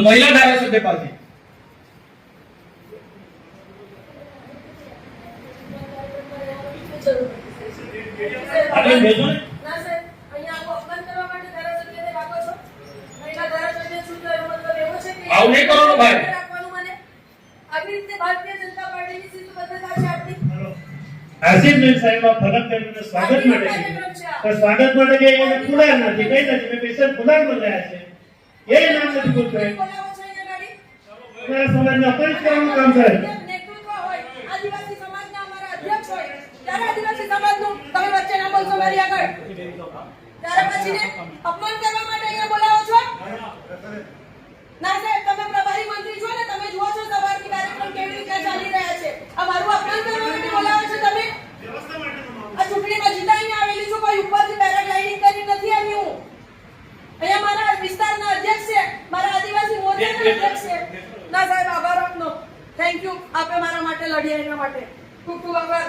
મહિલા ધારાસભ્ય પાસે આપણે ભેજો ને ના સર, અહીંયા આવો અપમાન કરવા માટે ધારાસભ્યને રાખો છો? મહિલા ધારાસભ્ય શું થયો? મતલબ એવો છે કે આવું નહીં કરવાનું ભાઈ. રાખવાનું મને આવી રીતે ભારતીય જનતા પાર્ટીની શિસ્તબદ્ધતા છે આપણી. આસિફબેન સાહેબ આ ફરક કરીને સ્વાગત માટે તો સ્વાગત માટે કે એને ખુલાર નથી કઈ નથી મેં પેશન્ટ ખુલાર બોલ્યા છે એ નામ નથી પૂછ્યું બોલાવો છો અહીંયા ગાડી? તમારા સમાજને અપમાનિત કરવાનું કામ કરે નેતૃત્વ હોય, આદિવાસી સમાજના અમારા અધ્યક્ષ હોય, ત્યારે આદિવાસી સમાજનું તમે વચ્ચે ના બોલશો મારી આગળ. ત્યારે પછીને અપમાન કરવા માટે અહીંયા બોલાવો છો? ના સાહેબ, તમે પ્રભારી મંત્રી છો ને, તમે જુઓ છો સવારથી કાર્યક્રમ કેવી રીતે ચાલી રહ્યા છે. આ મારું અપમાન કરવા માટે બોલાવો છો તમે? આ ચૂંટણીમાં જીતાઈને આવેલી છું, કોઈ ઉપરથી પેરાગ્લાઇડિંગ કરી નથી આવી હું. અહીંયા મારા વિસ્તારના અધ્યક્ષ છે, મારા આદિવાસી મોરચાના અધ્યક્ષ છે. ના સાહેબ, આભાર આપનો. Thank you. આપે મારા માટે લડ્યા એના માટે ખૂબ ખૂબ આભાર.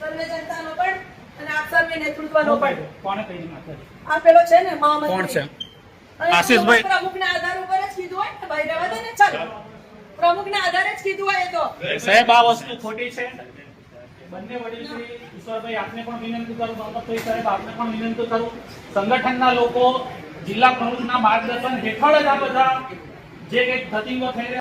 સર્વે જનતાનો પણ અને આપ સર્વે નેતૃત્વનો પણ. કોને કહીને માથે આ પેલો છે ને મહામંત્રી. કોણ છે? અને આશીષભાઈ. પ્રમુખના આધાર ઉપર જ કીધું હોય ને ભાઈ, રહેવા દે ને. ચાલ, પ્રમુખના આધારે જ કીધું હોય એ તો. સાહેબ આ વસ્તુ ખોટી છે. બંને વડીલ શ્રી ઈશ્વરભાઈ આપને પણ વિનંતી કરું, મોહમ્મદભાઈ સાહેબ આપને પણ વિનંતી કરું, સંગઠનના લોકો જિલ્લા પ્રમુખના માર્ગદર્શન હેઠળ જ આ બધા જે કંઈક ધતિંગો થઈ રહ્યા